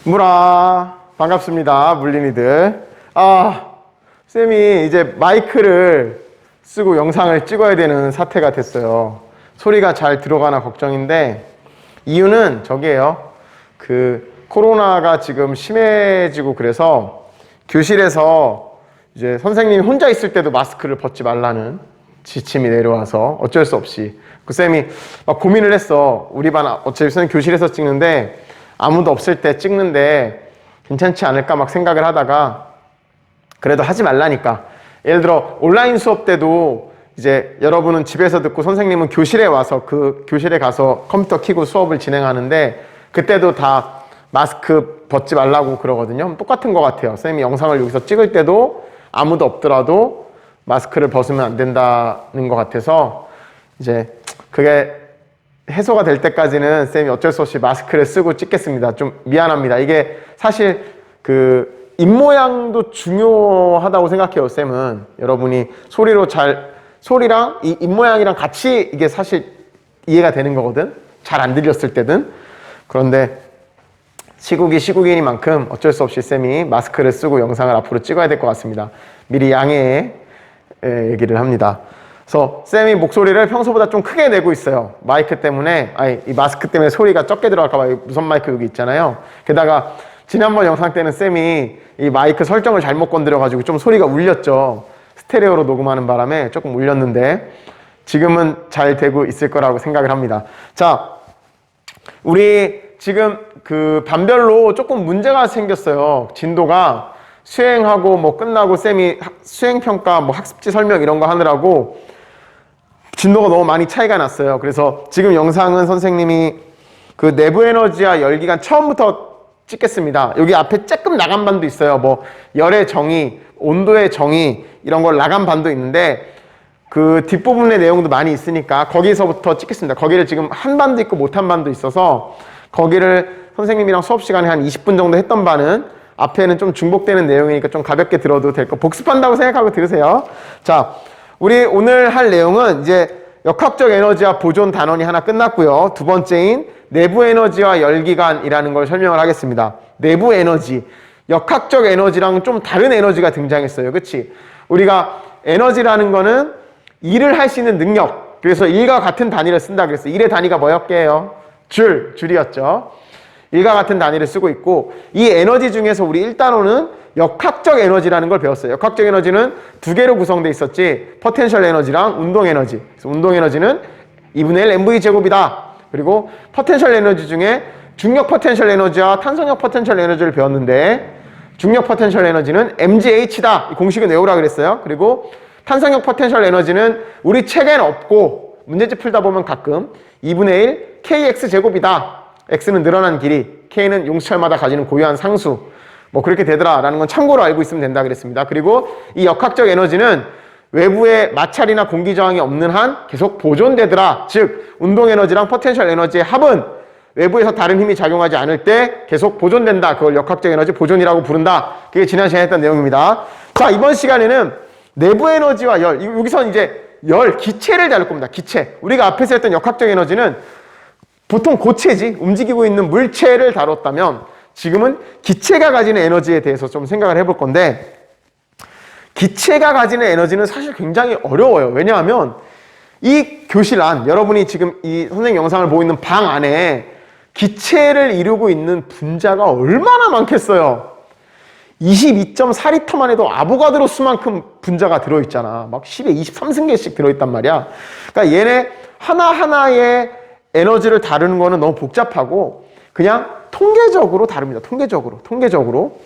무라 반갑습니다. 물린이들. 쌤이 이제 마이크를 쓰고 영상을 찍어야 되는 사태가 됐어요. 소리가 잘 들어가나 걱정인데, 이유는 저기예요. 코로나가 지금 심해지고 그래서 교실에서 이제 선생님이 혼자 있을 때도 마스크를 벗지 말라는 지침이 내려와서 어쩔 수 없이 쌤이 막 고민을 했어. 우리 반 어차피 선생님 교실에서 찍는데 아무도 없을 때 찍는데 괜찮지 않을까 막 생각을 하다가 그래도 하지 말라니까. 예를 들어 온라인 수업 때도 이제 여러분은 집에서 듣고 선생님은 교실에 와서 그 교실에 가서 컴퓨터 켜고 수업을 진행하는데 그때도 다 마스크 벗지 말라고 그러거든요. 똑같은 것 같아요. 선생님이 영상을 여기서 찍을 때도 아무도 없더라도 마스크를 벗으면 안 된다는 것 같아서 이제 그게 해소가 될 때까지는 쌤이 어쩔 수 없이 마스크를 쓰고 찍겠습니다. 좀 미안합니다. 이게 사실 입모양도 중요하다고 생각해요. 쌤은 여러분이 소리랑 이 입모양이랑 같이 이게 사실 이해가 되는 거거든. 잘 안 들렸을 때든. 그런데 시국이 시국이니만큼 어쩔 수 없이 쌤이 마스크를 쓰고 영상을 앞으로 찍어야 될 것 같습니다. 미리 양해의 얘기를 합니다. 그래서 쌤이 목소리를 평소보다 좀 크게 내고 있어요. 마이크 때문에, 이 마스크 때문에 소리가 적게 들어갈까봐 무선 마이크 여기 있잖아요. 게다가 지난번 영상 때는 쌤이 이 마이크 설정을 잘못 건드려가지고 좀 소리가 울렸죠. 스테레오로 녹음하는 바람에 조금 울렸는데 지금은 잘 되고 있을 거라고 생각을 합니다. 자, 우리 지금 반별로 조금 문제가 생겼어요. 진도가 수행하고 뭐 끝나고 쌤이 수행평가 뭐 학습지 설명 이런 거 하느라고 진도가 너무 많이 차이가 났어요. 그래서 지금 영상은 선생님이 내부 에너지와 열기관 처음부터 찍겠습니다. 여기 앞에 조금 나간 반도 있어요. 뭐 열의 정의, 온도의 정의 이런 걸 나간 반도 있는데 그 뒷부분의 내용도 많이 있으니까 거기서부터 찍겠습니다. 거기를 지금 한 반도 있고 못한 반도 있어서 거기를 선생님이랑 수업 시간에 한 20분 정도 했던 반은 앞에는 좀 중복되는 내용이니까 좀 가볍게 들어도 될 거 복습한다고 생각하고 들으세요. 자, 우리 오늘 할 내용은 이제 역학적 에너지와 보존 단원이 하나 끝났고요. 두 번째인 내부 에너지와 열기관이라는 걸 설명을 하겠습니다. 내부 에너지, 역학적 에너지랑 좀 다른 에너지가 등장했어요. 그치? 우리가 에너지라는 거는 일을 할 수 있는 능력, 그래서 일과 같은 단위를 쓴다 그랬어요. 일의 단위가 뭐였게요? 줄이었죠. 일과 같은 단위를 쓰고 있고, 이 에너지 중에서 우리 1단원은 역학적 에너지라는 걸 배웠어요. 역학적 에너지는 두 개로 구성되어 있었지, 포텐셜 에너지랑 운동 에너지. 그래서 운동 에너지는 2분의 1 mv 제곱이다. 그리고 포텐셜 에너지 중에 중력 포텐셜 에너지와 탄성력 포텐셜 에너지를 배웠는데, 중력 포텐셜 에너지는 mgh다. 이 공식은 외우라 그랬어요. 그리고 탄성력 포텐셜 에너지는 우리 책에는 없고 문제집 풀다 보면 가끔 2분의 1 kx 제곱이다. x는 늘어난 길이, k는 용수철마다 가지는 고유한 상수, 뭐 그렇게 되더라 라는 건 참고로 알고 있으면 된다 그랬습니다. 그리고 이 역학적 에너지는 외부에 마찰이나 공기 저항이 없는 한 계속 보존되더라. 즉 운동 에너지랑 포텐셜 에너지의 합은 외부에서 다른 힘이 작용하지 않을 때 계속 보존된다. 그걸 역학적 에너지 보존이라고 부른다. 그게 지난 시간에 했던 내용입니다. 자, 이번 시간에는 내부 에너지와 여기서 이제 기체를 다룰 겁니다. 기체. 우리가 앞에서 했던 역학적 에너지는 보통 고체지, 움직이고 있는 물체를 다뤘다면 지금은 기체가 가지는 에너지에 대해서 좀 생각을 해볼 건데, 기체가 가지는 에너지는 사실 굉장히 어려워요. 왜냐하면 이 교실 안, 여러분이 지금 이 선생님 영상을 보고 있는 방 안에 기체를 이루고 있는 분자가 얼마나 많겠어요. 22.4리터만 해도 아보가드로 수만큼 분자가 들어있잖아. 막 10에 23승계씩 들어있단 말이야. 그러니까 얘네 하나하나의 에너지를 다루는 거는 너무 복잡하고 그냥 통계적으로 다룹니다. 통계적으로.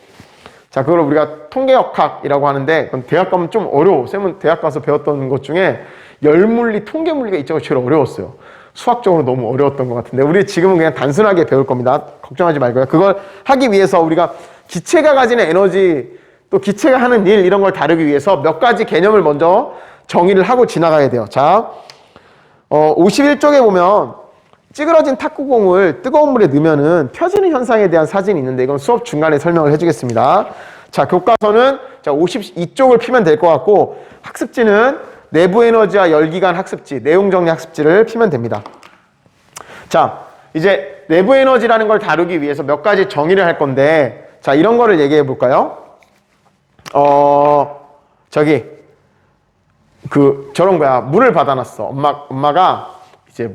자, 그걸 우리가 통계역학이라고 하는데, 그건 대학 가면 좀 어려워. 쌤은 대학 가서 배웠던 것 중에 열물리, 통계물리가 이쪽이 제일 어려웠어요. 수학적으로 너무 어려웠던 것 같은데, 우리 지금은 그냥 단순하게 배울 겁니다. 걱정하지 말고요. 그걸 하기 위해서 우리가 기체가 가지는 에너지, 또 기체가 하는 일, 이런 걸 다루기 위해서 몇 가지 개념을 먼저 정의를 하고 지나가야 돼요. 자, 51쪽에 보면 찌그러진 탁구공을 뜨거운 물에 넣으면은 펴지는 현상에 대한 사진이 있는데, 이건 수업 중간에 설명을 해주겠습니다. 자, 교과서는 52쪽을 피면 될 것 같고, 학습지는 내부 에너지와 열기관 학습지, 내용 정리 학습지를 피면 됩니다. 자, 이제 내부 에너지라는 걸 다루기 위해서 몇 가지 정의를 할 건데, 자, 이런 거를 얘기해 볼까요? 저런 거야. 물을 받아놨어. 엄마가 이제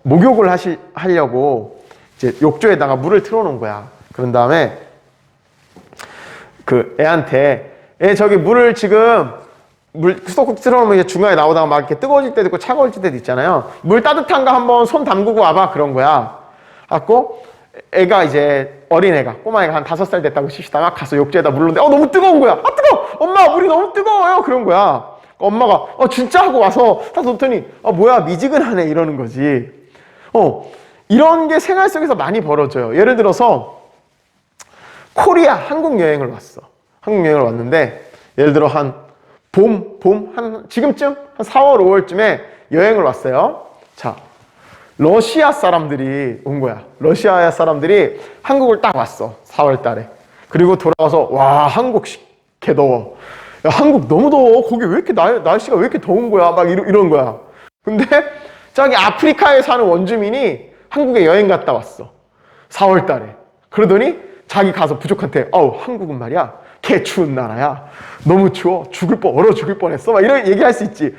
목욕을 하려고 이제 욕조에다가 물을 틀어놓은 거야. 그런 다음에 그 애한테, 저기 물을 지금 쏙 틀어놓으면 이제 중간에 나오다가 막 이렇게 뜨거워질 때도 있고 차가워질 때도 있잖아요. 물 따뜻한 거 한번 손 담그고 와봐. 그런 거야. 갖고 애가 이제 어린애가, 꼬마애가 한 5살 됐다고 칩시다가 가서 욕조에다 물 넣는데 너무 뜨거운 거야. 아, 뜨거워! 엄마, 물이 너무 뜨거워요. 그런 거야. 엄마가 진짜 하고 와서 딱 놓더니 뭐야, 미지근하네 이러는 거지. 이런 게 생활 속에서 많이 벌어져요. 예를 들어서 코리아 한국 여행을 왔어. 한국 여행을 왔는데 예를 들어 한 지금쯤 한 4월 5월쯤에 여행을 왔어요. 자, 러시아 사람들이 온 거야. 러시아 사람들이 한국을 딱 왔어. 4월 달에. 그리고 돌아와서 와, 한국 개 더워. 야, 한국 너무 더워. 거기 왜 이렇게 날씨가 왜 이렇게 더운 거야? 막 이런 거야. 근데 저기 아프리카에 사는 원주민이 한국에 여행 갔다 왔어. 4월 달에. 그러더니 자기 가서 부족한테 한국은 말이야, 개 추운 나라야. 너무 추워. 얼어 죽을 뻔했어. 막 이런 얘기할 수 있지.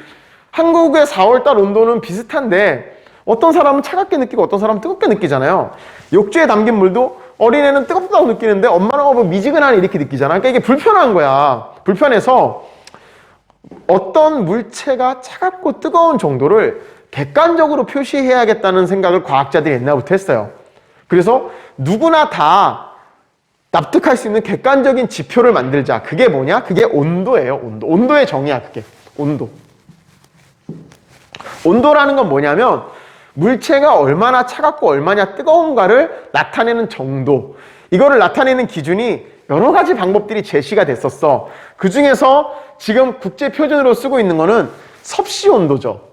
한국의 4월 달 온도는 비슷한데 어떤 사람은 차갑게 느끼고 어떤 사람은 뜨겁게 느끼잖아요. 욕조에 담긴 물도 어린애는 뜨겁다고 느끼는데 엄마는 미지근하니 이렇게 느끼잖아. 그러니까 이게 불편한 거야. 불편해서 어떤 물체가 차갑고 뜨거운 정도를 객관적으로 표시해야겠다는 생각을 과학자들이 옛날부터 했어요. 그래서 누구나 다 납득할 수 있는 객관적인 지표를 만들자. 그게 뭐냐? 그게 온도예요. 온도의 정의야, 그게. 온도라는 건 뭐냐면 물체가 얼마나 차갑고 얼마나 뜨거운가를 나타내는 정도. 이거를 나타내는 기준이 여러 가지 방법들이 제시가 됐었어. 그 중에서 지금 국제 표준으로 쓰고 있는 거는 섭씨 온도죠.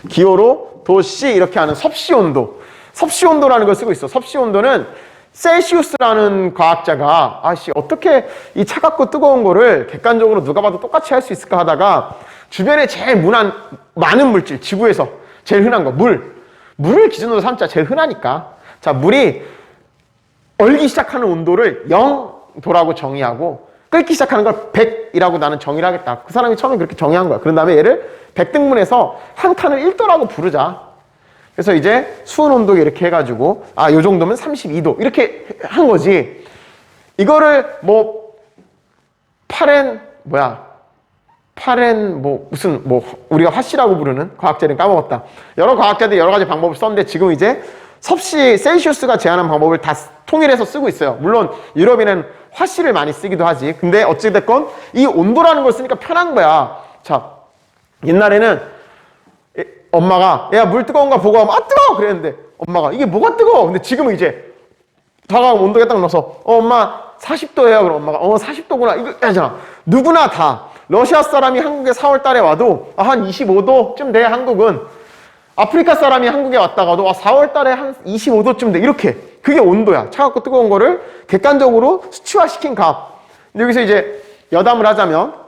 기호로 도씨 이렇게 하는 섭씨 온도. 섭씨 온도라는 걸 쓰고 있어. 섭씨 온도는 셀시우스라는 과학자가 어떻게 이 차갑고 뜨거운 거를 객관적으로 누가 봐도 똑같이 할 수 있을까 하다가 주변에 제일 많은 물질, 지구에서 제일 흔한 거, 물을 기준으로 삼자. 제일 흔하니까. 자, 물이 얼기 시작하는 온도를 0도라고 정의하고 끓기 시작하는 걸 100이라고 나는 정의를 하겠다. 그 사람이 처음에 그렇게 정의한 거야. 그런 다음에 얘를 100등분해서 한 칸을 1도라고 부르자. 그래서 이제 수온 온도 이렇게 해가지고 요 정도면 32도 이렇게 한 거지. 이거를 우리가 화씨라고 부르는 과학자들은 까먹었다. 여러 과학자들이 여러 가지 방법을 썼는데 지금 이제 섭씨 셀시우스가 제안한 방법을 다 통일해서 쓰고 있어요. 물론 유럽에는 화씨를 많이 쓰기도 하지. 근데 어찌됐건 이 온도라는 걸 쓰니까 편한 거야. 자, 옛날에는 엄마가 야, 물 뜨거운가 보고 하면 뜨거워! 그랬는데 엄마가 이게 뭐가 뜨거워? 근데 지금은 이제 다가오면 온도에 딱 넣어서 엄마 40도예요. 그럼 엄마가 40도구나. 이거 하잖아. 누구나 다 러시아 사람이 한국에 4월 달에 와도 한 25도쯤 돼. 한국은 아프리카 사람이 한국에 왔다가도 4월 달에 한 25도쯤 돼. 이렇게. 그게 온도야. 차갑고 뜨거운 거를 객관적으로 수치화시킨 값. 여기서 이제 여담을 하자면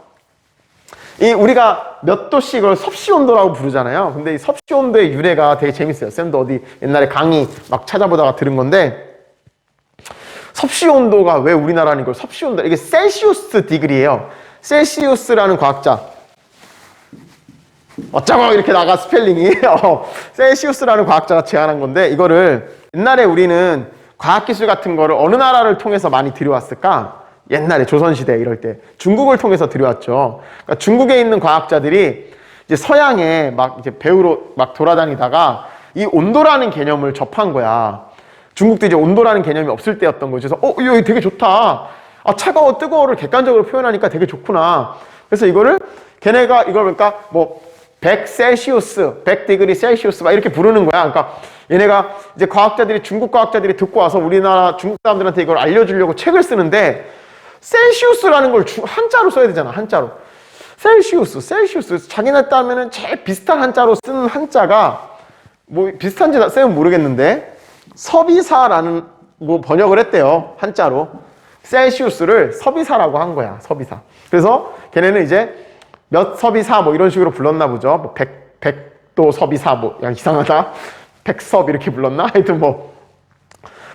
우리가 몇 도씩 이걸 섭씨 온도라고 부르잖아요. 근데 이 섭씨 온도의 유래가 되게 재밌어요. 쌤도 어디 옛날에 강의 막 찾아보다가 들은 건데 섭씨 온도가 왜 우리나라는 이걸 섭씨 온도, 이게 셀시우스 디그리예요. 셀시우스라는 과학자. 어쩌고 이렇게 나가 스펠링이. 셀시우스라는 과학자가 제안한 건데 이거를 옛날에 우리는 과학기술 같은 거를 어느 나라를 통해서 많이 들여왔을까? 옛날에 조선시대 이럴 때 중국을 통해서 들여왔죠. 그러니까 중국에 있는 과학자들이 이제 서양에 이제 배우러 돌아다니다가 이 온도라는 개념을 접한 거야. 중국도 이제 온도라는 개념이 없을 때였던 거죠. 그래서 이거 되게 좋다. 차가워 뜨거워를 객관적으로 표현하니까 되게 좋구나. 그래서 걔네가 이걸 그러니까 100 셀시우스, 100 디그리 셀시우스 막 이렇게 부르는 거야. 그러니까 얘네가 이제 중국 과학자들이 듣고 와서 우리나라 중국 사람들한테 이걸 알려주려고 책을 쓰는데 셀시우스라는 걸 한자로 써야 되잖아. 한자로. 셀시우스. 자기네 따면은 제일 비슷한 한자로 쓰는 한자가 비슷한지 쌤은 모르겠는데 서비사라는 번역을 했대요. 한자로. 셀시우스를 서비사라고 한 거야. 서비사. 그래서 걔네는 이제 몇 서비사 이런 식으로 불렀나 보죠. 100 백도 섭이사 뭐 야 이상하다. 백섭 이렇게 불렀나? 하여튼 뭐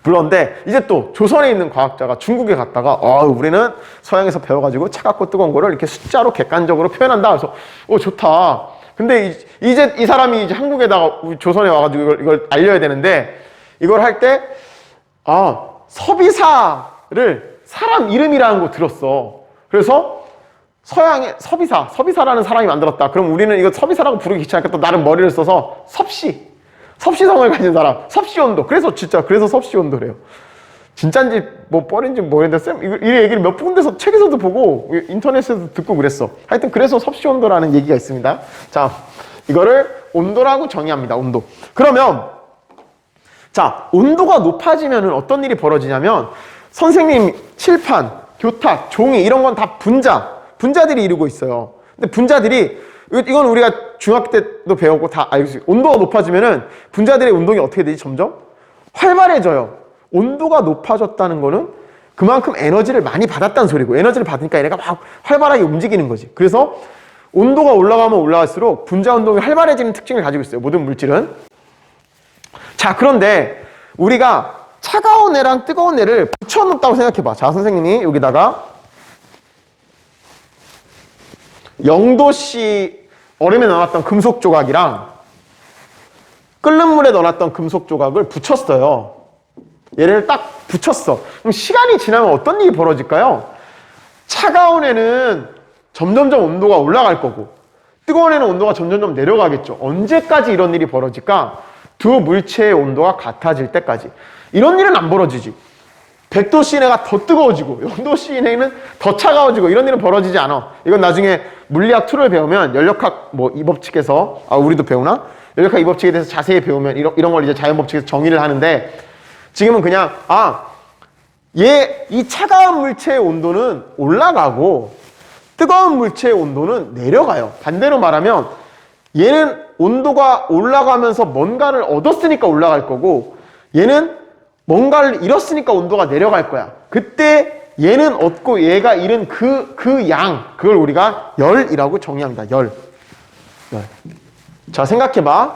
불렀는데 이제 또 조선에 있는 과학자가 중국에 갔다가 우리는 서양에서 배워가지고 차갑고 뜨거운 거를 이렇게 숫자로 객관적으로 표현한다. 그래서 좋다. 근데 이제 이 사람이 이제 한국에다가 조선에 와가지고 이걸 알려야 되는데 이걸 할 때 섭이사를 사람 이름이라는 거 들었어. 그래서 서양의 섭이사라는 사람이 만들었다. 그럼 우리는 이거 섭이사라고 부르기 귀찮으니까 또 나름 머리를 써서 섭씨성을 가진 사람, 섭씨온도. 그래서 섭씨온도래요. 진짠지 뭐 뻘인지 모르겠는데 쌤 이 얘기를 몇 군데서 책에서도 보고 인터넷에서도 듣고 그랬어. 하여튼 그래서 섭씨온도라는 얘기가 있습니다. 자, 이거를 온도라고 정의합니다. 온도. 그러면 자, 온도가 높아지면 어떤 일이 벌어지냐면 선생님 칠판, 교탁, 종이 이런 건 다 분자들이 이루고 있어요. 근데 분자들이 이건 우리가 중학교 때도 배우고 다 알고 있어요. 온도가 높아지면은 분자들의 운동이 어떻게 되지? 점점 활발해져요. 온도가 높아졌다는 거는 그만큼 에너지를 많이 받았다는 소리고, 에너지를 받으니까 얘네가 막 활발하게 움직이는 거지. 그래서 온도가 올라가면 올라갈수록 분자 운동이 활발해지는 특징을 가지고 있어요. 모든 물질은. 자, 그런데 우리가 차가운 애랑 뜨거운 애를 붙여놓았다고 생각해봐. 자, 선생님이 여기다가 0도씨 얼음에 넣어놨던 금속 조각이랑 끓는 물에 넣어놨던 금속 조각을 붙였어요. 얘를 딱 붙였어. 그럼 시간이 지나면 어떤 일이 벌어질까요? 차가운 애는 점점점 온도가 올라갈 거고 뜨거운 애는 온도가 점점점 내려가겠죠. 언제까지 이런 일이 벌어질까? 두 물체의 온도가 같아질 때까지. 이런 일은 안 벌어지지. 100도 시내가 더 뜨거워지고 0도 시내는 더 차가워지고 이런 일은 벌어지지 않아. 이건 나중에 물리학 2를 배우면 연력학 이 법칙에서 우리도 배우나? 연력학 이 법칙에 대해서 자세히 배우면 이런 걸 이제 자연 법칙에서 정의를 하는데 지금은 그냥 이 차가운 물체의 온도는 올라가고 뜨거운 물체의 온도는 내려가요. 반대로 말하면 얘는 온도가 올라가면서 뭔가를 얻었으니까 올라갈 거고 얘는 뭔가를 잃었으니까 온도가 내려갈 거야. 그때 얘는 얻고 얘가 잃은 그 양, 그걸 우리가 열이라고 정의합니다. 열. 자, 생각해봐.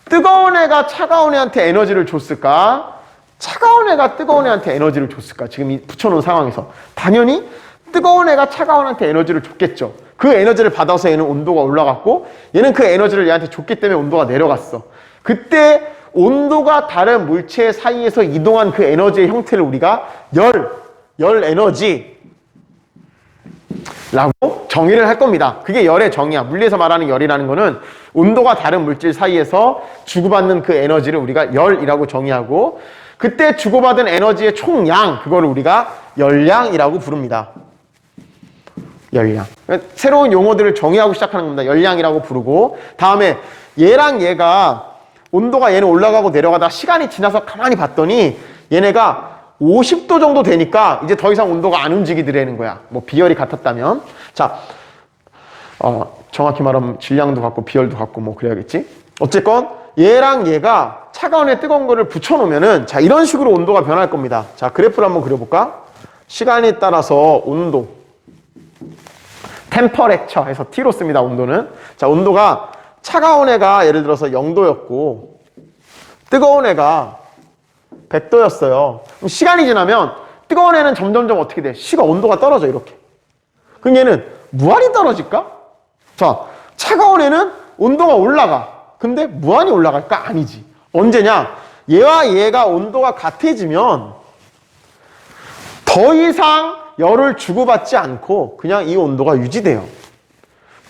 뜨거운 애가 차가운 애한테 에너지를 줬을까? 차가운 애가 뜨거운 애한테 에너지를 줬을까? 지금 이 붙여놓은 상황에서. 당연히 뜨거운 애가 차가운 애한테 에너지를 줬겠죠. 그 에너지를 받아서 얘는 온도가 올라갔고 얘는 그 에너지를 얘한테 줬기 때문에 온도가 내려갔어. 그때 온도가 다른 물체 사이에서 이동한 그 에너지의 형태를 우리가 열 에너지라고 정의를 할 겁니다. 그게 열의 정의야. 물리에서 말하는 열이라는 거는 온도가 다른 물질 사이에서 주고받는 그 에너지를 우리가 열이라고 정의하고 그때 주고받은 에너지의 총량, 그거를 우리가 열량이라고 부릅니다. 열량. 새로운 용어들을 정의하고 시작하는 겁니다. 열량이라고 부르고 다음에 얘랑 얘가 온도가 얘는 올라가고 내려가다 시간이 지나서 가만히 봤더니 얘네가 50도 정도 되니까 이제 더 이상 온도가 안 움직이더라는 거야. 뭐 비열이 같았다면. 자, 정확히 말하면 질량도 같고 비열도 같고 뭐 그래야겠지. 어쨌건 얘랑 얘가 차가운 애 뜨거운 거를 붙여놓으면은 자 이런 식으로 온도가 변할 겁니다. 자, 그래프를 한번 그려볼까? 시간에 따라서 온도 템퍼레처 해서 T로 씁니다. 온도는. 자, 온도가 차가운 애가 예를 들어서 0도였고 뜨거운 애가 100도였어요. 그럼 시간이 지나면 뜨거운 애는 점점점 어떻게 돼? 온도가 떨어져 이렇게. 그럼 얘는 무한히 떨어질까? 자, 차가운 애는 온도가 올라가. 근데 무한히 올라갈까? 아니지. 언제냐? 얘와 얘가 온도가 같아지면 더 이상 열을 주고받지 않고 그냥 이 온도가 유지돼요.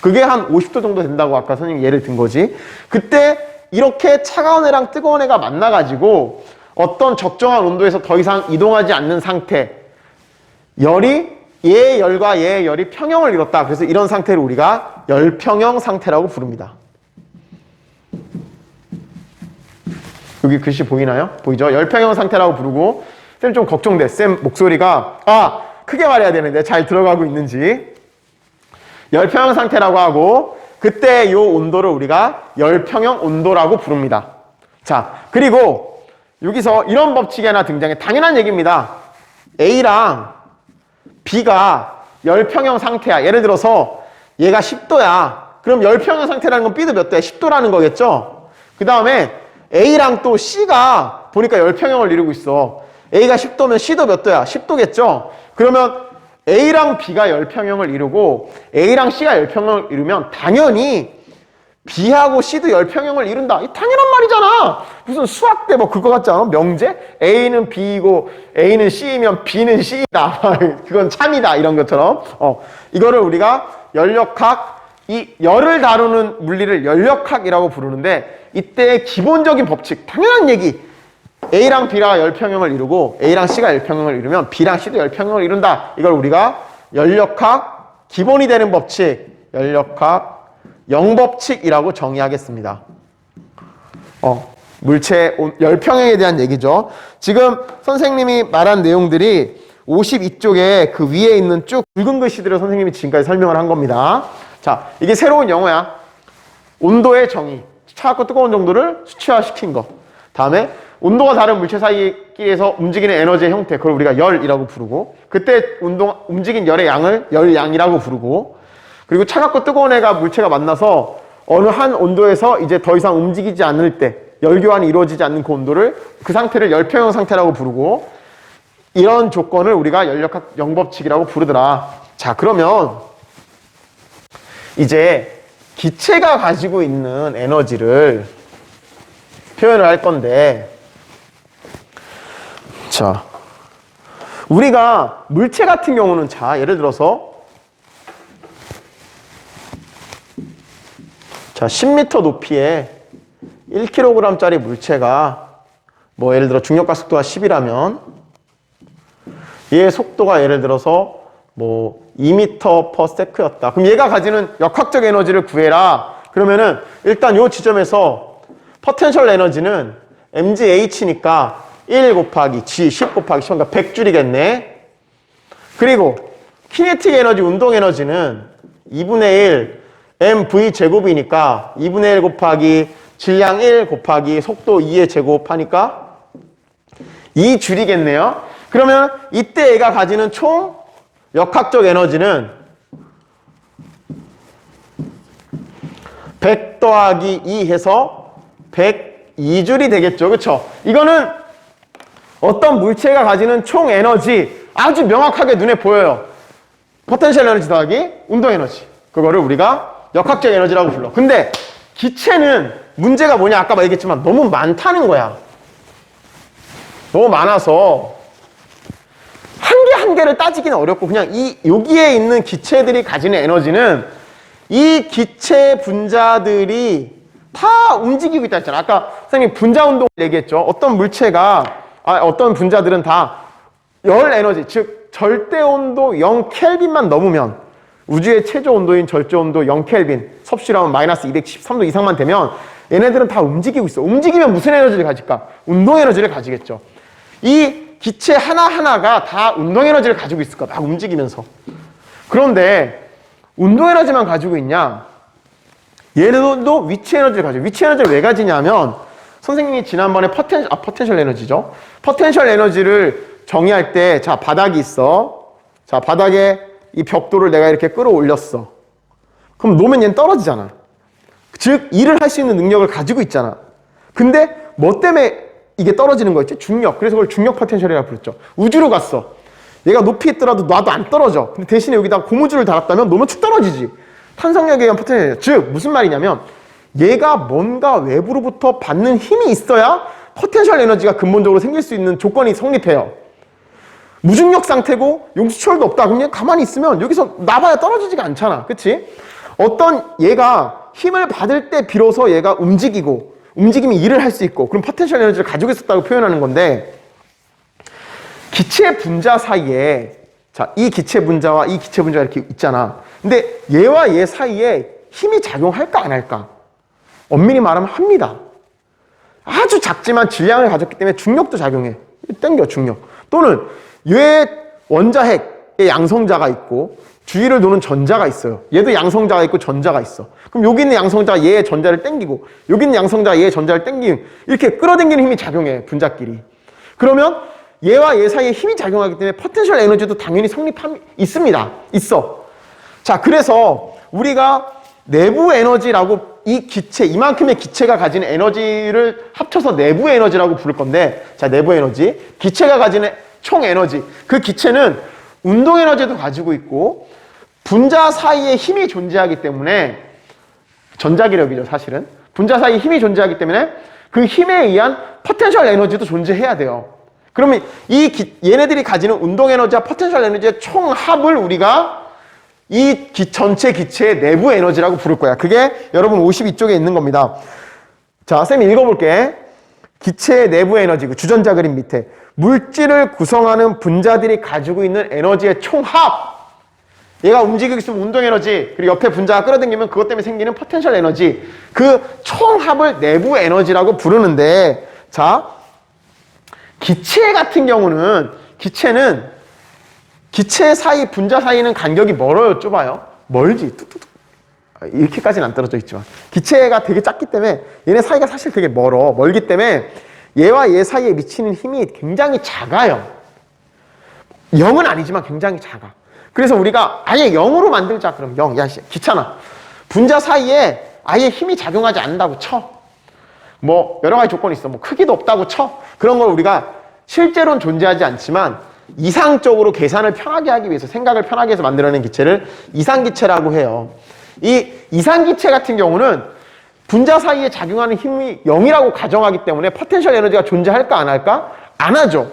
그게 한 50도 정도 된다고 아까 선생님이 예를 든 거지. 그때 이렇게 차가운 애랑 뜨거운 애가 만나가지고 어떤 적정한 온도에서 더 이상 이동하지 않는 상태, 열이 얘의 열과 얘의 열이 평형을 이뤘다. 그래서 이런 상태를 우리가 열평형 상태라고 부릅니다. 여기 글씨 보이나요? 보이죠? 열평형 상태라고 부르고 쌤 좀 걱정돼. 쌤 목소리가 크게 말해야 되는데 잘 들어가고 있는지. 열평형 상태라고 하고 그때 이 온도를 우리가 열평형 온도라고 부릅니다. 자, 그리고 여기서 이런 법칙이 하나 등장해. 당연한 얘기입니다. A랑 B가 열평형 상태야. 예를 들어서 얘가 10도야. 그럼 열평형 상태라는 건 B도 몇 도야? 10도라는 거겠죠? 그 다음에 A랑 또 C가 보니까 열평형을 이루고 있어. A가 10도면 C도 몇 도야? 10도겠죠? 그러면 A랑 B가 열평형을 이루고 A랑 C가 열평형을 이루면 당연히 B하고 C도 열평형을 이룬다. 이 당연한 말이잖아. 무슨 수학 때 뭐 그거 같지 않아? 명제? A는 B이고 A는 C이면 B는 C이다. 그건 참이다. 이런 것처럼. 이거를 우리가 열역학, 이 열을 다루는 물리를 열역학이라고 부르는데 이때 기본적인 법칙, 당연한 얘기. A랑 B가 열평형을 이루고 A랑 C가 열평형을 이루면 B랑 C도 열평형을 이룬다. 이걸 우리가 열역학 기본이 되는 법칙, 열역학 영법칙이라고 정의하겠습니다. 물체 열평형에 대한 얘기죠. 지금 선생님이 말한 내용들이 52쪽에 그 위에 있는 쭉 굵은 글씨들을 선생님이 지금까지 설명을 한 겁니다. 자, 이게 새로운 영어야. 온도의 정의, 차갑고 뜨거운 정도를 수치화시킨 거. 다음에 온도가 다른 물체 사이에서 움직이는 에너지의 형태, 그걸 우리가 열이라고 부르고, 그때 움직인 열의 양을 열양이라고 부르고, 그리고 차갑고 뜨거운 애가 물체가 만나서 어느 한 온도에서 이제 더 이상 움직이지 않을 때, 열교환이 이루어지지 않는 그 온도를, 그 상태를 열평형 상태라고 부르고, 이런 조건을 우리가 열역학 영법칙이라고 부르더라. 자, 그러면 이제 기체가 가지고 있는 에너지를 표현을 할 건데, 자, 우리가 물체 같은 경우는 자, 예를 들어서 자, 10m 높이에 1kg짜리 물체가 뭐 예를 들어 중력과 속도가 10이라면 얘의 속도가 예를 들어서 뭐 2m/s였다. 그럼 얘가 가지는 역학적 에너지를 구해라. 그러면은 일단 요 지점에서 포텐셜 에너지는 mgh니까 1 곱하기 g, 10 곱하기 10, 그러니까 100줄이겠네. 그리고 키네틱 에너지, 운동 에너지는 2분의 1 mv 제곱이니까 2분의 1 곱하기 질량 1 곱하기 속도 2의 제곱 하니까 2줄이겠네요. 그러면 이때 얘가 가지는 총 역학적 에너지는 100 더하기 2 해서 102줄이 되겠죠. 그쵸? 이거는 어떤 물체가 가지는 총 에너지 아주 명확하게 눈에 보여요. 포텐셜 에너지 더하기 운동 에너지. 그거를 우리가 역학적 에너지라고 불러. 근데 기체는 문제가 뭐냐? 아까 얘기했지만 너무 많다는 거야. 너무 많아서 한 개 한 개를 따지기는 어렵고 그냥 여기에 있는 기체들이 가지는 에너지는 이 기체 분자들이 다 움직이고 있다 했잖아. 아까 선생님 분자 운동을 얘기했죠. 어떤 물체가 어떤 분자들은 다 열 에너지, 즉 절대 온도 0켈빈만 넘으면 우주의 최저 온도인 절대 온도 0켈빈, 섭씨라면 마이너스 213도 이상만 되면 얘네들은 다 움직이고 있어. 움직이면 무슨 에너지를 가질까? 운동 에너지를 가지겠죠. 이 기체 하나하나가 다 운동 에너지를 가지고 있을 거야. 막 움직이면서. 그런데 운동 에너지만 가지고 있냐? 얘네도 위치 에너지를 가지고. 위치 에너지를 왜 가지냐면 선생님이 지난번에 포텐셜 에너지죠. 포텐셜 에너지를 정의할 때, 자, 바닥이 있어. 자, 바닥에 이 벽돌을 내가 이렇게 끌어올렸어. 그럼 놓으면 얘는 떨어지잖아. 즉, 일을 할 수 있는 능력을 가지고 있잖아. 근데 뭐 때문에 이게 떨어지는 거였지? 중력. 그래서 그걸 중력 포텐셜이라고 부르죠. 우주로 갔어. 얘가 높이 있더라도 놔도 안 떨어져. 근데 대신에 여기다 고무줄을 달았다면 놓으면 축 떨어지지. 탄성력에 의한 포텐셜. 즉, 무슨 말이냐면 얘가 뭔가 외부로부터 받는 힘이 있어야 포텐셜 에너지가 근본적으로 생길 수 있는 조건이 성립해요. 무중력 상태고 용수철도 없다. 그럼 얘 가만히 있으면 여기서 나봐야 떨어지지가 않잖아. 그치? 어떤 얘가 힘을 받을 때 비로소 얘가 움직이고 움직임이 일을 할 수 있고 그럼 포텐셜 에너지를 가지고 있었다고 표현하는 건데 기체 분자 사이에 자, 이 기체 분자와 이 기체 분자가 이렇게 있잖아. 근데 얘와 얘 사이에 힘이 작용할까 안 할까? 엄밀히 말하면 합니다. 아주 작지만 질량을 가졌기 때문에 중력도 작용해. 땡겨 중력. 또는 얘 원자핵의 양성자가 있고 주위를 도는 전자가 있어요. 얘도 양성자가 있고 전자가 있어. 그럼 여기 있는 양성자가 얘의 전자를 땡기고 여기 있는 양성자가 얘의 전자를 땡기는 이렇게 끌어당기는 힘이 작용해. 분자끼리. 그러면 얘와 얘 사이에 힘이 작용하기 때문에 포텐셜 에너지도 당연히 있습니다. 있어. 자, 그래서 우리가 내부 에너지라고 이 기체, 이만큼의 기체가 가지는 에너지를 합쳐서 내부 에너지라고 부를 건데, 자, 내부 에너지. 기체가 가지는 총 에너지. 그 기체는 운동 에너지도 가지고 있고, 분자 사이에 힘이 존재하기 때문에, 전자기력이죠, 사실은. 분자 사이에 힘이 존재하기 때문에 그 힘에 의한 포텐셜 에너지도 존재해야 돼요. 그러면 얘네들이 가지는 운동 에너지와 포텐셜 에너지의 총합을 우리가 이 전체 기체의 내부 에너지라고 부를 거야. 그게 여러분 52쪽에 있는 겁니다. 자, 쌤이 읽어볼게. 기체의 내부 에너지, 그 주전자 그림 밑에 물질을 구성하는 분자들이 가지고 있는 에너지의 총합. 얘가 움직이고 있으면 운동 에너지, 그리고 옆에 분자가 끌어당기면 그것 때문에 생기는 포텐셜 에너지, 그 총합을 내부 에너지라고 부르는데, 자, 기체 같은 경우는, 기체 사이, 분자 사이는 간격이 멀어요, 좁아요? 멀지. 뚝뚝뚝. 이렇게까지는 안 떨어져 있지만. 기체가 되게 작기 때문에 얘네 사이가 사실 되게 멀기 때문에 얘와 얘 사이에 미치는 힘이 굉장히 작아요. 0은 아니지만 굉장히 작아. 그래서 우리가 아예 0으로 만들자. 그럼 0. 야, 귀찮아. 분자 사이에 아예 힘이 작용하지 않는다고 쳐. 뭐 여러 가지 조건이 있어. 뭐 크기도 없다고 쳐. 그런 걸 우리가 실제로는 존재하지 않지만 이상적으로 계산을 편하게 하기 위해서, 생각을 편하게 해서 만들어낸 기체를 이상기체라고 해요. 이 이상기체 같은 경우는 분자 사이에 작용하는 힘이 0이라고 가정하기 때문에 포텐셜 에너지가 존재할까 안 할까? 안 하죠.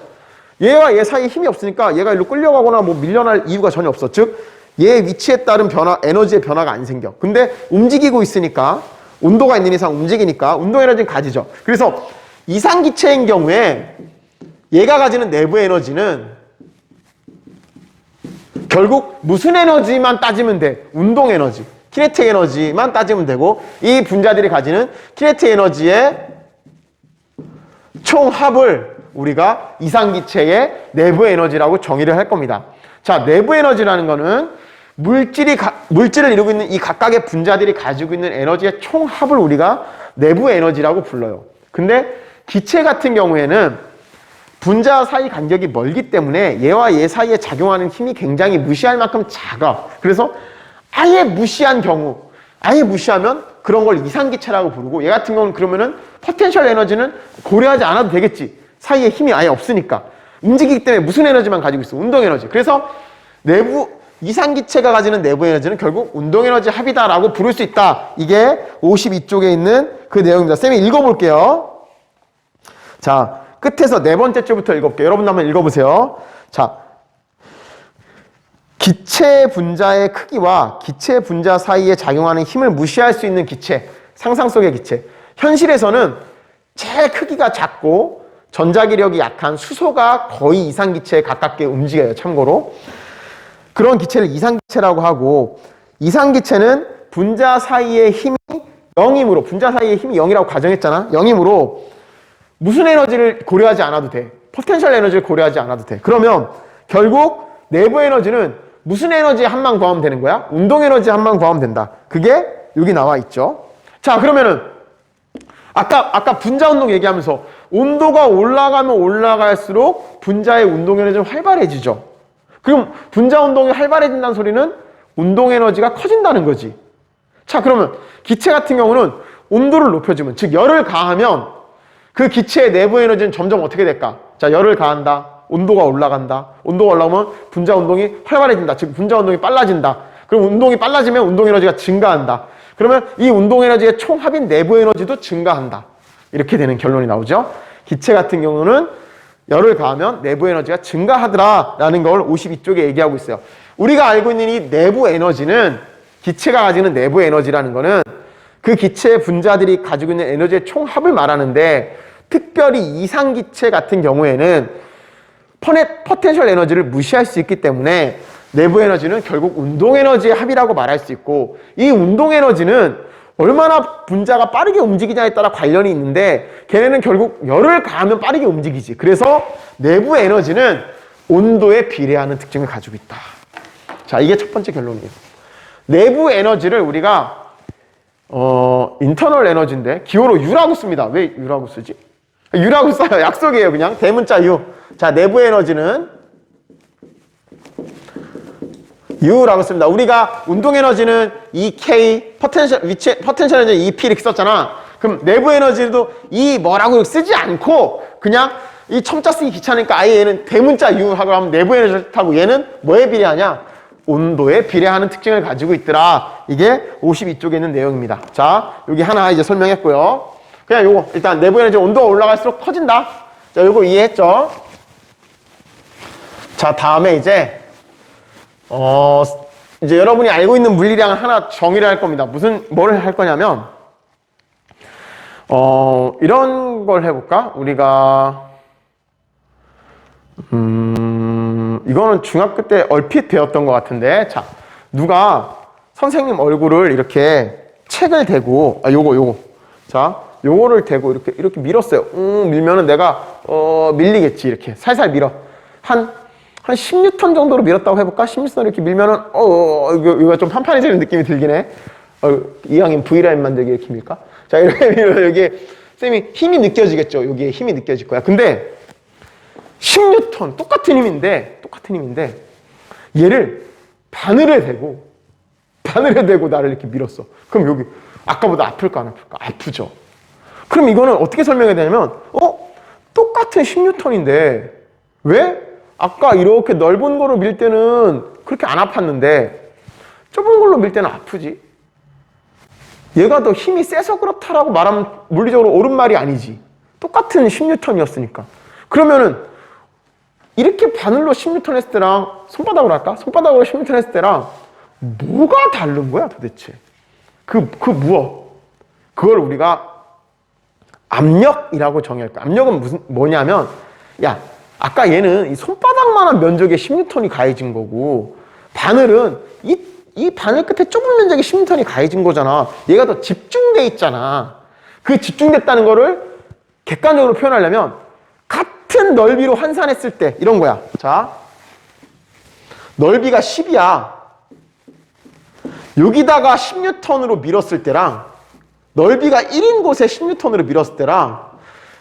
얘와 얘 사이에 힘이 없으니까 얘가 일로 끌려가거나 뭐 밀려날 이유가 전혀 없어. 즉, 얘의 위치에 따른 변화, 에너지의 변화가 안 생겨. 근데 움직이고 있으니까, 온도가 있는 이상 움직이니까 운동 에너지는 가지죠. 그래서 이상기체인 경우에 얘가 가지는 내부 에너지는 결국 무슨 에너지만 따지면 돼? 운동 에너지, 키네틱 에너지만 따지면 되고, 이 분자들이 가지는 키네틱 에너지의 총합을 우리가 이상기체의 내부 에너지라고 정의를 할 겁니다. 자, 내부 에너지라는 거는 물질을 이루고 있는 이 각각의 분자들이 가지고 있는 에너지의 총합을 우리가 내부 에너지라고 불러요. 근데 기체 같은 경우에는 분자 사이 간격이 멀기 때문에 얘와 얘 사이에 작용하는 힘이 굉장히 무시할 만큼 작아. 그래서 아예 무시하면 그런 걸 이상기체라고 부르고, 얘 같은 경우는 그러면은 포텐셜 에너지는 고려하지 않아도 되겠지. 사이에 힘이 아예 없으니까. 움직이기 때문에 무슨 에너지만 가지고 있어? 운동 에너지. 그래서 이상기체가 가지는 내부 에너지는 결국 운동 에너지 합이다라고 부를 수 있다. 이게 52쪽에 있는 그 내용입니다. 쌤이 읽어볼게요. 자, 끝에서 네 번째 줄부터 읽어볼게요. 여러분 한번 읽어보세요. 자, 기체 분자의 크기와 기체 분자 사이에 작용하는 힘을 무시할 수 있는 기체, 상상 속의 기체. 현실에서는 제일 크기가 작고 전자기력이 약한 수소가 거의 이상기체에 가깝게 움직여요. 참고로. 그런 기체를 이상기체라고 하고, 이상기체는 분자 사이의 힘이 0이므로, 분자 사이의 힘이 0이라고 가정했잖아. 0이므로 무슨 에너지를 고려하지 않아도 돼. 포텐셜 에너지를 고려하지 않아도 돼. 그러면 결국 내부 에너지는 무슨 에너지에 한만 구하면 되는 거야? 운동 에너지에 한만 구하면 된다. 그게 여기 나와 있죠. 자, 그러면은 아까 분자 운동 얘기하면서 온도가 올라가면 올라갈수록 분자의 운동 에너지는 활발해지죠. 그럼 분자 운동이 활발해진다는 소리는 운동 에너지가 커진다는 거지. 자, 그러면 기체 같은 경우는 온도를 높여주면, 즉 열을 가하면 그 기체의 내부 에너지는 점점 어떻게 될까? 자, 열을 가한다. 온도가 올라간다. 온도가 올라오면 분자 운동이 활발해진다. 즉 분자 운동이 빨라진다. 그럼 운동이 빨라지면 운동 에너지가 증가한다. 그러면 이 운동 에너지의 총합인 내부 에너지도 증가한다. 이렇게 되는 결론이 나오죠. 기체 같은 경우는 열을 가하면 내부 에너지가 증가하더라라는 걸 52쪽에 얘기하고 있어요. 우리가 알고 있는 이 내부 에너지는, 기체가 가지는 내부 에너지라는 거는 그 기체의 분자들이 가지고 있는 에너지의 총합을 말하는데, 특별히 이상기체 같은 경우에는 포텐셜 에너지를 무시할 수 있기 때문에 내부 에너지는 결국 운동 에너지의 합이라고 말할 수 있고, 이 운동 에너지는 얼마나 분자가 빠르게 움직이냐에 따라 관련이 있는데, 걔네는 결국 열을 가하면 빠르게 움직이지. 그래서 내부 에너지는 온도에 비례하는 특징을 가지고 있다. 자, 이게 첫 번째 결론이에요. 내부 에너지를 우리가 인터널 에너지인데 기호로 U라고 씁니다. 왜 U라고 쓰지? U라고 써요. 약속이에요. 그냥 대문자 U. 자, 내부 에너지는 U라고 씁니다. 우리가 운동 에너지는 EK, 포텐셜 에너지 EP 이렇게 썼잖아. 그럼 내부 에너지도 이 뭐라고 쓰지 않고 그냥 이 첨자 쓰기 귀찮으니까 아예 얘는 대문자 U 하고 하면 내부 에너지를 타고 얘는 뭐에 비례하냐? 온도에 비례하는 특징을 가지고 있더라. 이게 52쪽에 있는 내용입니다. 자, 여기 하나 이제 설명했고요. 그냥 요거 일단 내부 에너지 온도가 올라갈수록 커진다. 자, 요거 이해했죠? 자, 다음에 이제 여러분이 알고 있는 물리량을 하나 정의를 할 겁니다. 뭐를 할 거냐면, 이런 걸 해볼까? 우리가, 이거는 중학교 때 얼핏 배웠던 것 같은데, 자, 누가 선생님 얼굴을 이렇게 책을 대고, 요거. 자, 요거를 대고 이렇게 밀었어요. 밀면은 내가, 밀리겠지. 이렇게 살살 밀어. 한 10N 정도로 밀었다고 해볼까? 10N 이렇게 밀면은, 이거 좀 판판해지는 느낌이 들긴 해. 이왕이면 V라인 만들기 이렇게 밀까? 자, 이렇게 밀어. 여기에, 쌤이 힘이 느껴지겠죠? 여기에 힘이 느껴질 거야. 근데, 10N, 똑같은 힘인데, 얘를 바늘에 대고 나를 이렇게 밀었어. 그럼 여기, 아까보다 아플까, 안 아플까? 아프죠. 그럼 이거는 어떻게 설명해야 되냐면, 똑같은 10N인데, 왜? 아까 이렇게 넓은 거로 밀 때는 그렇게 안 아팠는데 좁은 걸로 밀 때는 아프지. 얘가 더 힘이 세서 그렇다라고 말하면 물리적으로 옳은 말이 아니지. 똑같은 10N이었으니까. 그러면은 이렇게 바늘로 10N 했을 때랑 손바닥으로 할까? 손바닥으로 10N 했을 때랑 뭐가 다른 거야 도대체? 그걸 우리가 압력이라고 정의할 거야. 압력은 뭐냐면, 야, 아까 얘는 이 손바닥만한 면적에 10N이 가해진 거고, 바늘은 이 바늘 끝에 좁은 면적에 10N이 가해진 거잖아. 얘가 더 집중돼 있잖아. 그 집중됐다는 거를 객관적으로 표현하려면 같은 넓이로 환산했을 때 이런 거야. 자, 넓이가 10이야. 여기다가 10N으로 밀었을 때랑 넓이가 1인 곳에 10N으로 밀었을 때랑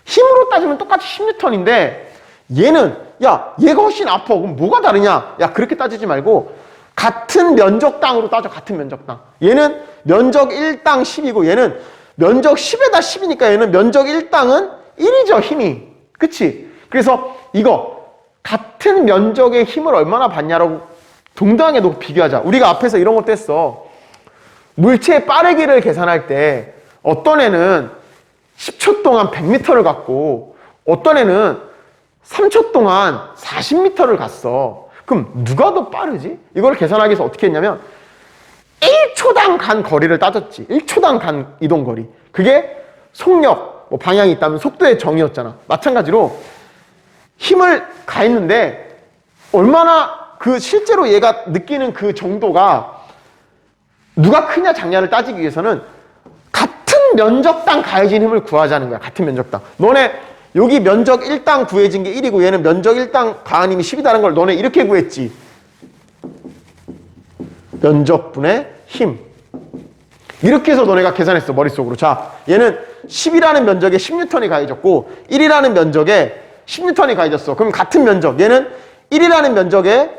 힘으로 따지면 똑같이 10N인데 얘는 얘가 훨씬 아파. 그럼 뭐가 다르냐? 야, 그렇게 따지지 말고 같은 면적당으로 따져. 같은 면적당. 얘는 면적 1당 10이고 얘는 면적 10에다 10이니까 얘는 면적 1당은 1이죠, 힘이. 그치? 그래서 이거 같은 면적의 힘을 얼마나 받냐라고 동등하게 놓고 비교하자. 우리가 앞에서 이런 것도 했어. 물체의 빠르기를 계산할 때 어떤 애는 10초 동안 100m를 갔고 어떤 애는 3초 동안 40m를 갔어. 그럼 누가 더 빠르지? 이걸 계산하기 위해서 어떻게 했냐면 1초당 간 거리를 따졌지. 1초당 간 이동 거리. 그게 속력, 방향이 있다면 속도의 정의였잖아. 마찬가지로 힘을 가했는데 얼마나 실제로 얘가 느끼는 그 정도가 누가 크냐 작냐를 따지기 위해서는 같은 면적당 가해진 힘을 구하자는 거야. 같은 면적당. 너네 여기 면적 1당 구해진 게 1이고 얘는 면적 1당 가한 힘이 10이다는 걸 너네 이렇게 구했지. 면적분의 힘. 이렇게 해서 너네가 계산했어, 머릿속으로. 자, 얘는 10이라는 면적에 10N이 가해졌고 1이라는 면적에 10N이 가해졌어. 그럼 같은 면적. 얘는 1이라는 면적에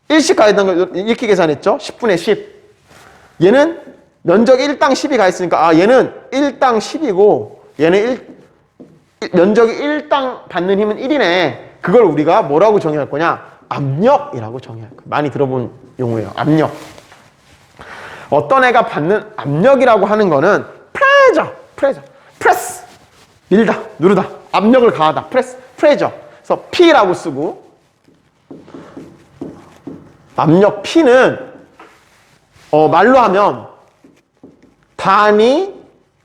1씩 가해진 걸 이렇게 계산했죠. 10분의 10. 얘는 면적 1당 10이 가했으니까 얘는 1당 10이고 얘는 면적이 1당 받는 힘은 1이네. 그걸 우리가 뭐라고 정의할 거냐? 압력이라고 정의할 거야. 많이 들어본 용어예요. 압력. 어떤 애가 받는 압력이라고 하는 거는 프레스. 밀다, 누르다. 압력을 가하다. 프레저. 그래서 P라고 쓰고 압력 P는 말로 하면 단위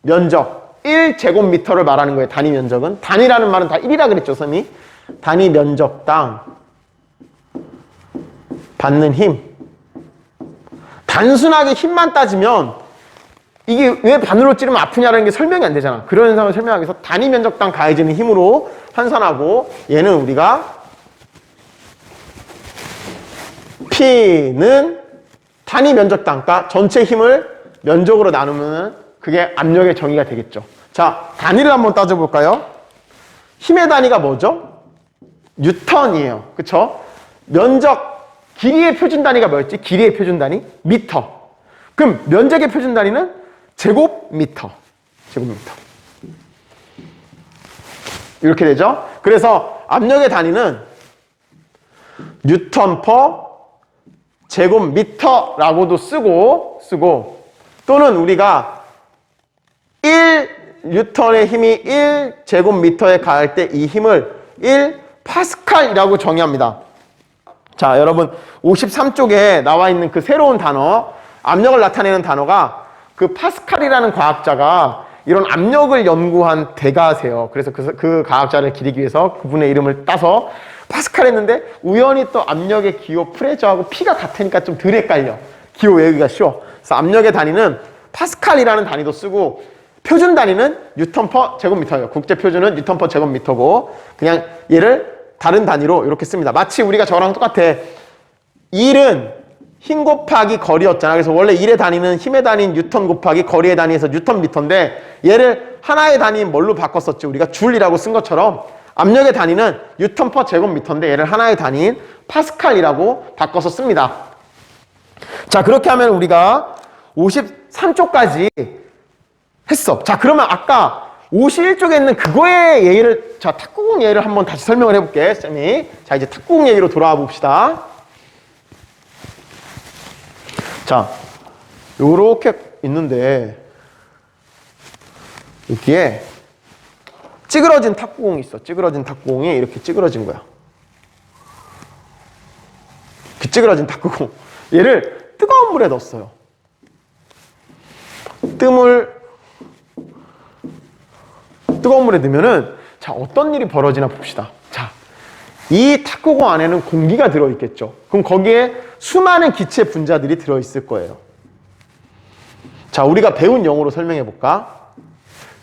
면적 1제곱미터를 말하는 거예요. 단위 면적은. 단위라는 말은 다 1이라 그랬죠, 선생님이. 단위 면적당 받는 힘. 단순하게 힘만 따지면 이게 왜 바늘로 찌르면 아프냐라는 게 설명이 안 되잖아. 그런 현상을 설명하기 위해서 단위 면적당 가해지는 힘으로 환산하고 얘는 우리가 P는 단위 면적당, 그러니까 전체 힘을 면적으로 나누면 그게 압력의 정의가 되겠죠. 자, 단위를 한번 따져볼까요? 힘의 단위가 뭐죠? 뉴턴이에요. 그쵸? 면적 길이의 표준 단위가 뭐였지? 길이의 표준 단위? 미터. 그럼 면적의 표준 단위는 제곱미터. 제곱미터. 이렇게 되죠? 그래서 압력의 단위는 뉴턴 퍼 제곱미터라고도 쓰고 또는 우리가 1뉴턴의 힘이 1제곱미터에 가할 때 이 힘을 1파스칼이라고 정의합니다. 자, 여러분 53쪽에 나와 있는 그 새로운 단어, 압력을 나타내는 단어가 그 파스칼이라는 과학자가 이런 압력을 연구한 대가세요. 그래서 그 과학자를 기리기 위해서 그분의 이름을 따서 파스칼 했는데 우연히 또 압력의 기호 프레저하고 P가 같으니까 좀 덜 헷갈려. 기호 외우기가 쉬워. 그래서 압력의 단위는 파스칼이라는 단위도 쓰고 표준 단위는 뉴턴 퍼 제곱미터예요. 국제 표준은 뉴턴 퍼 제곱미터고 그냥 얘를 다른 단위로 이렇게 씁니다. 마치 우리가 저랑 똑같아. 1은 힘 곱하기 거리였잖아. 그래서 원래 1의 단위는 힘의 단위인 뉴턴 곱하기 거리의 단위에서 뉴턴 미터인데 얘를 하나의 단위인 뭘로 바꿨었지? 우리가 줄이라고 쓴 것처럼 압력의 단위는 뉴턴 퍼 제곱미터인데 얘를 하나의 단위인 파스칼이라고 바꿔서 씁니다. 자, 그렇게 하면 우리가 53쪽까지 했어. 자, 그러면 아까 51쪽에 있는 그거의 예를, 자, 탁구공 예를 한번 다시 설명을 해볼게, 쌤이. 자, 이제 탁구공 얘기로 돌아와 봅시다. 자, 요렇게 있는데, 여기에 찌그러진 탁구공이 있어. 찌그러진 탁구공이 이렇게 찌그러진 거야. 그 찌그러진 탁구공. 얘를 뜨거운 물에 넣었어요. 뜨거운 물에 넣으면은, 자, 어떤 일이 벌어지나 봅시다. 자, 이 탁구공 안에는 공기가 들어있겠죠. 그럼 거기에 수많은 기체 분자들이 들어있을 거예요. 자, 우리가 배운 영어로 설명해 볼까?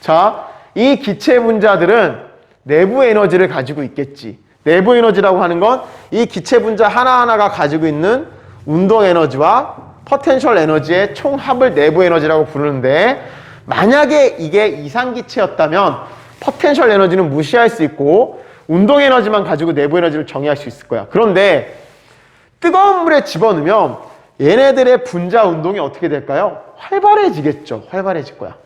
자, 이 기체 분자들은 내부 에너지를 가지고 있겠지. 내부 에너지라고 하는 건 이 기체 분자 하나하나가 가지고 있는 운동 에너지와 포텐셜 에너지의 총합을 내부 에너지라고 부르는데, 만약에 이게 이상기체였다면 포텐셜 에너지는 무시할 수 있고 운동 에너지만 가지고 내부 에너지를 정의할 수 있을 거야. 그런데 뜨거운 물에 집어넣으면 얘네들의 분자 운동이 어떻게 될까요? 활발해지겠죠. 활발해질 거야.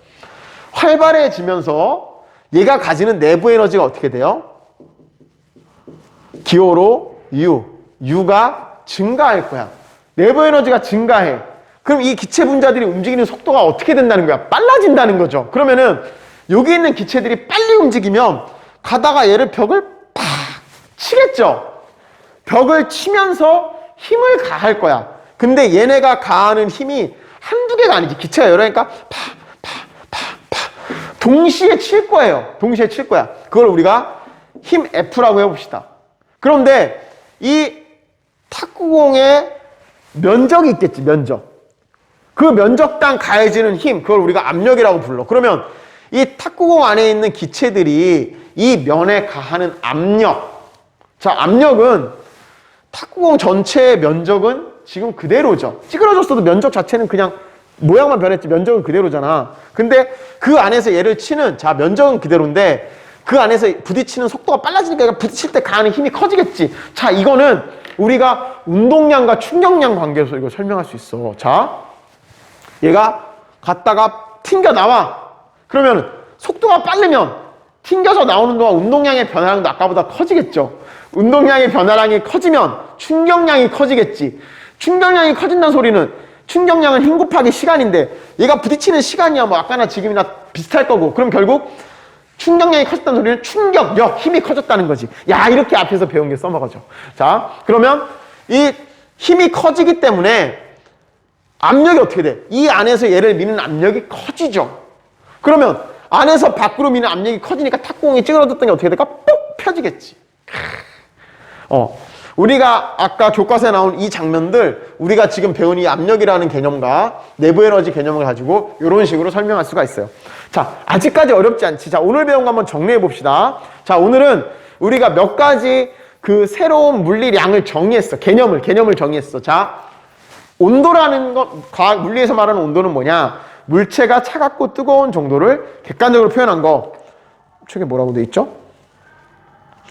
활발해지면서 얘가 가지는 내부 에너지가 어떻게 돼요? 기호로 U가 증가할 거야. 내부 에너지가 증가해. 그럼 이 기체 분자들이 움직이는 속도가 어떻게 된다는 거야? 빨라진다는 거죠. 그러면은 여기 있는 기체들이 빨리 움직이면 가다가 얘를 벽을 팍 치겠죠. 벽을 치면서 힘을 가할 거야. 근데 얘네가 가하는 힘이 한두 개가 아니지. 기체가 여러니까 동시에 칠 거예요. 동시에 칠 거야. 그걸 우리가 힘 F라고 해봅시다. 그런데 이 탁구공의 면적이 있겠지. 면적. 그 면적당 가해지는 힘, 그걸 우리가 압력이라고 불러. 그러면 이 탁구공 안에 있는 기체들이 이 면에 가하는 압력. 자, 압력은 탁구공 전체의 면적은 지금 그대로죠. 찌그러졌어도 면적 자체는 그냥 모양만 변했지 면적은 그대로잖아. 근데 그 안에서 얘를 치는, 자, 면적은 그대로인데 그 안에서 부딪히는 속도가 빨라지니까 얘가 부딪힐 때 가하는 힘이 커지겠지. 자, 이거는 우리가 운동량과 충격량 관계에서 이거 설명할 수 있어. 자, 얘가 갔다가 튕겨 나와. 그러면 속도가 빠르면 튕겨서 나오는 동안 운동량의 변화량도 아까보다 커지겠죠. 운동량의 변화량이 커지면 충격량이 커지겠지. 충격량이 커진다는 소리는 충격량은 힘 곱하기 시간인데 얘가 부딪히는 시간이야 뭐 아까나 지금이나 비슷할 거고, 그럼 결국 충격량이 커졌다는 소리는 충격력, 힘이 커졌다는 거지. 야, 이렇게 앞에서 배운 게 써먹어져. 자, 그러면 이 힘이 커지기 때문에 압력이 어떻게 돼? 이 안에서 얘를 미는 압력이 커지죠. 그러면 안에서 밖으로 미는 압력이 커지니까 탁구공이 찌그러졌던 게 어떻게 될까? 뽁 펴지겠지. 우리가 아까 교과서에 나온 이 장면들, 우리가 지금 배운 이 압력이라는 개념과 내부 에너지 개념을 가지고 이런 식으로 설명할 수가 있어요. 자, 아직까지 어렵지 않지. 자, 오늘 배운 거 한번 정리해 봅시다. 자, 오늘은 우리가 몇 가지 그 새로운 물리량을 정의했어. 개념을 정의했어. 자, 온도라는 것, 과학 물리에서 말하는 온도는 뭐냐? 물체가 차갑고 뜨거운 정도를 객관적으로 표현한 거. 책에 뭐라고 돼 있죠?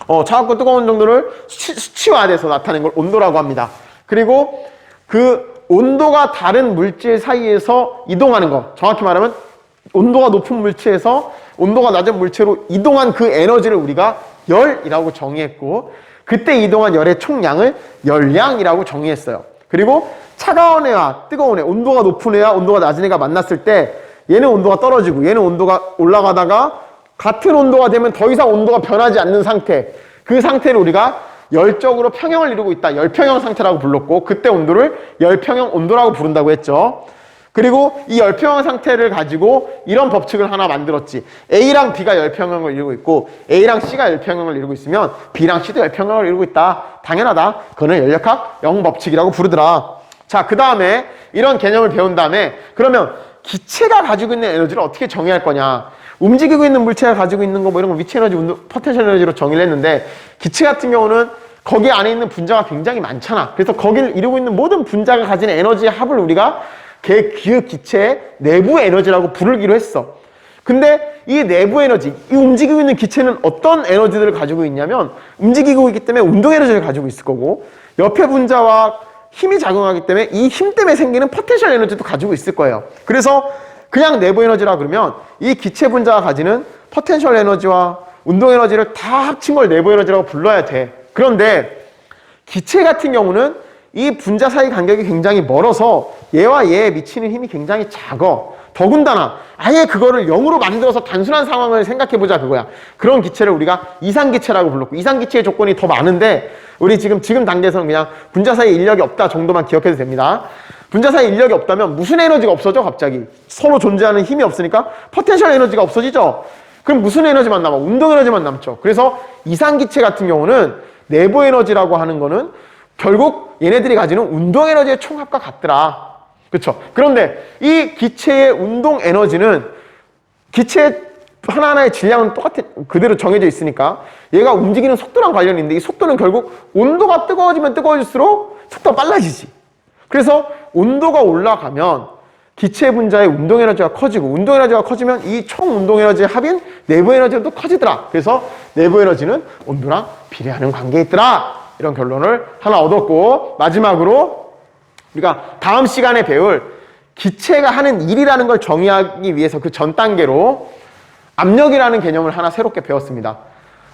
차갑고 뜨거운 정도를 수치화돼서 나타낸 걸 온도라고 합니다. 그리고 그 온도가 다른 물질 사이에서 이동하는 거, 정확히 말하면 온도가 높은 물체에서 온도가 낮은 물체로 이동한 그 에너지를 우리가 열이라고 정의했고, 그때 이동한 열의 총량을 열량이라고 정의했어요. 그리고 차가운 애와 뜨거운 애, 온도가 높은 애와 온도가 낮은 애가 만났을 때 얘는 온도가 떨어지고 얘는 온도가 올라가다가 같은 온도가 되면 더 이상 온도가 변하지 않는 상태, 그 상태를 우리가 열적으로 평형을 이루고 있다, 열평형 상태라고 불렀고, 그때 온도를 열평형 온도라고 부른다고 했죠. 그리고 이 열평형 상태를 가지고 이런 법칙을 하나 만들었지. A랑 B가 열평형을 이루고 있고 A랑 C가 열평형을 이루고 있으면 B랑 C도 열평형을 이루고 있다. 당연하다. 그거는 연력학 영법칙이라고 부르더라. 자, 그 다음에 이런 개념을 배운 다음에 그러면 기체가 가지고 있는 에너지를 어떻게 정의할 거냐. 움직이고 있는 물체가 가지고 있는 거 뭐 이런 거 위치 에너지, 포텐셜 에너지로 정의를 했는데, 기체 같은 경우는 거기 안에 있는 분자가 굉장히 많잖아. 그래서 거기를 이루고 있는 모든 분자가 가진 에너지의 합을 우리가 그 기체의 내부 에너지라고 부르기로 했어. 근데 이 내부 에너지, 이 움직이고 있는 기체는 어떤 에너지들을 가지고 있냐면, 움직이고 있기 때문에 운동 에너지를 가지고 있을 거고, 옆에 분자와 힘이 작용하기 때문에 이 힘 때문에 생기는 포텐셜 에너지도 가지고 있을 거예요. 그래서 그냥 내부 에너지라 그러면 이 기체 분자가 가지는 포텐셜 에너지와 운동 에너지를 다 합친 걸 내부 에너지라고 불러야 돼. 그런데 기체 같은 경우는 이 분자 사이 간격이 굉장히 멀어서 얘와 얘에 미치는 힘이 굉장히 작어. 더군다나 아예 그거를 0으로 만들어서 단순한 상황을 생각해보자 그거야. 그런 기체를 우리가 이상기체라고 불렀고, 이상기체의 조건이 더 많은데 우리 지금 단계에서는 그냥 분자 사이에 인력이 없다 정도만 기억해도 됩니다. 분자 사이에 인력이 없다면 무슨 에너지가 없어져? 갑자기 서로 존재하는 힘이 없으니까 포텐셜 에너지가 없어지죠. 그럼 무슨 에너지만 남아? 운동 에너지만 남죠. 그래서 이상기체 같은 경우는 내부 에너지라고 하는 거는 결국 얘네들이 가지는 운동 에너지의 총합과 같더라. 그렇죠? 그런데 이 기체의 운동 에너지는 기체 하나하나의 질량은 똑같은 그대로 정해져 있으니까 얘가 움직이는 속도랑 관련이 있는데, 이 속도는 결국 온도가 뜨거워지면 뜨거워질수록 속도가 빨라지지. 그래서 온도가 올라가면 기체 분자의 운동 에너지가 커지고, 운동 에너지가 커지면 이 총 운동 에너지의 합인 내부 에너지도 커지더라. 그래서 내부 에너지는 온도랑 비례하는 관계에 있더라. 이런 결론을 하나 얻었고, 마지막으로 우리가 다음 시간에 배울 기체가 하는 일이라는 걸 정의하기 위해서 그 전 단계로 압력이라는 개념을 하나 새롭게 배웠습니다.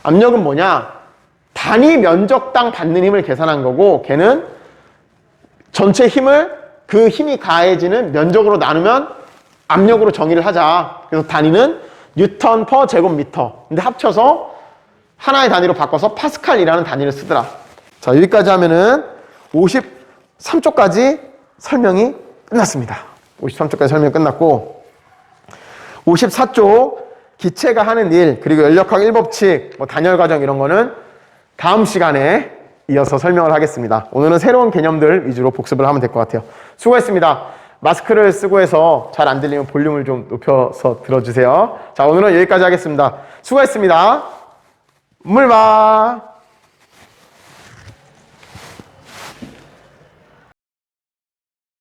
압력은 뭐냐? 단위 면적당 받는 힘을 계산한 거고, 걔는 전체 힘을 그 힘이 가해지는 면적으로 나누면 압력으로 정의를 하자. 그래서 단위는 뉴턴 퍼 제곱미터. 근데 합쳐서 하나의 단위로 바꿔서 파스칼이라는 단위를 쓰더라. 자, 여기까지 하면은 53쪽까지 설명이 끝났습니다. 53쪽까지 설명이 끝났고, 54쪽 기체가 하는 일, 그리고 연력학 1법칙, 뭐 단열 과정 이런 거는 다음 시간에 이어서 설명을 하겠습니다. 오늘은 새로운 개념들 위주로 복습을 하면 될 것 같아요. 수고했습니다. 마스크를 쓰고 해서 잘 안 들리면 볼륨을 좀 높여서 들어주세요. 자, 오늘은 여기까지 하겠습니다. 수고했습니다. 물봐.